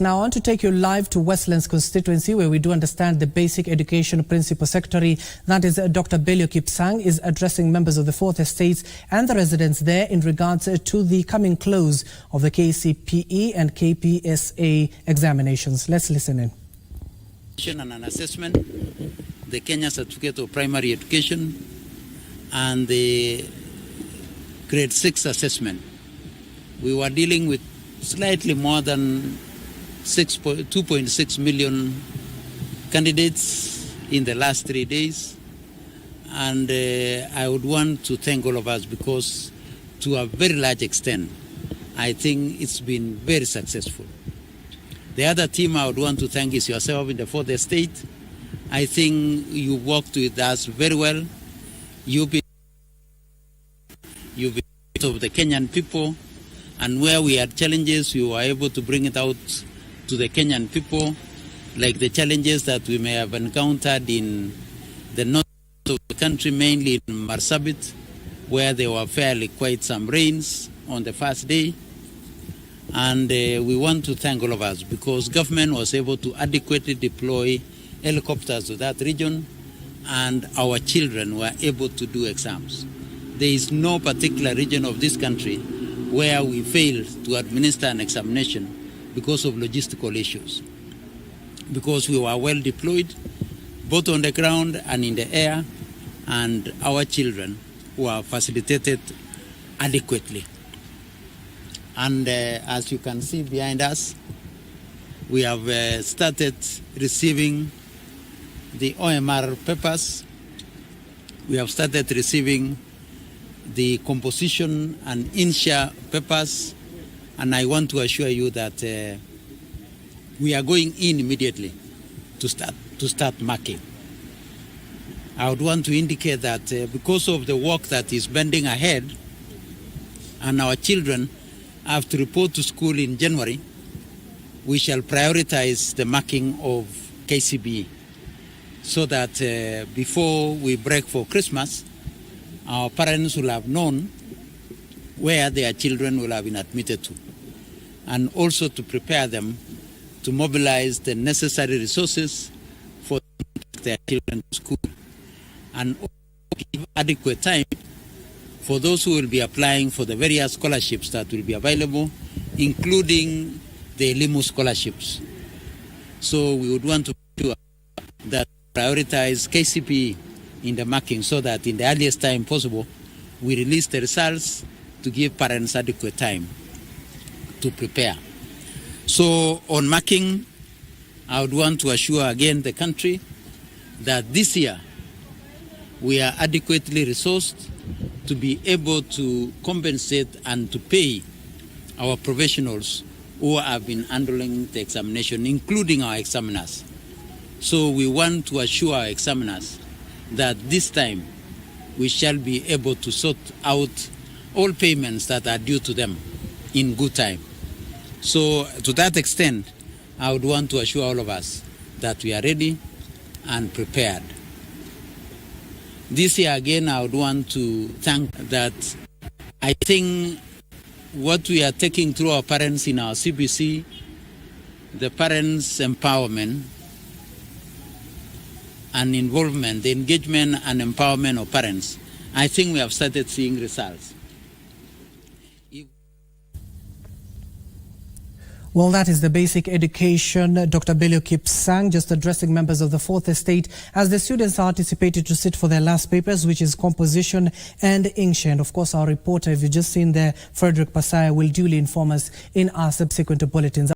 Now, I want to take you live to Westlands constituency, where we do understand the Basic Education Principal Secretary, that is Dr. Belio Kipsang, is addressing members of the Fourth Estate and the residents there in regards to the coming close of the KCPE and KPSA examinations. Let's listen in. And an assessment, the Kenya Certificate of Primary Education, and the Grade 6 assessment. We were dealing with slightly more than 2.6 million candidates in the last 3 days, and I would want to thank all of us, because to a very large extent I think it's been very successful. The other team I would want to thank is yourself in the Fourth Estate. I think you worked with us very well. You've been of the Kenyan people, and where we had challenges, you were able to bring it out to the Kenyan people, like the challenges that we may have encountered in the north of the country, mainly in Marsabit, where there were fairly quite some rains on the first day. And we want to thank all of us, because government was able to adequately deploy helicopters to that region, and our children were able to do exams. There is no particular region of this country where we failed to administer an examination because of logistical issues, because we were well deployed both on the ground and in the air, and our children were facilitated adequately. And as you can see behind us, we have started receiving the OMR papers. We have started receiving the composition and INSHA papers, and I want to assure you that we are going in immediately to start marking. I would want to indicate that because of the work that is bending ahead, and our children have to report to school in January, we shall prioritize the marking of KCBE, so that before we break for Christmas, our parents will have known where their children will have been admitted to, and also to prepare them to mobilize the necessary resources for their children to school, and also give adequate time for those who will be applying for the various scholarships that will be available, including the Elimu scholarships. So we would want to make sure that prioritize KCPE in the marking, so that in the earliest time possible, we release the results to give parents adequate time to prepare. So on marking, I would want to assure again the country that this year we are adequately resourced to be able to compensate and to pay our professionals who have been handling the examination, including our examiners. So we want to assure our examiners that this time we shall be able to sort out all payments that are due to them in good time. So to that extent, I would want to assure all of us that we are ready and prepared. This year again, I would want to thank that I think what we are taking through our parents in our CBC, the parents' empowerment and involvement, the engagement and empowerment of parents, I think we have started seeing results. Well, that is the Basic Education, Dr. Belio Kipsang, just addressing members of the Fourth Estate as the students are anticipated to sit for their last papers, which is composition and INSHA. And of course, our reporter, if you've just seen there, Frederick Pasaya, will duly inform us in our subsequent bulletins.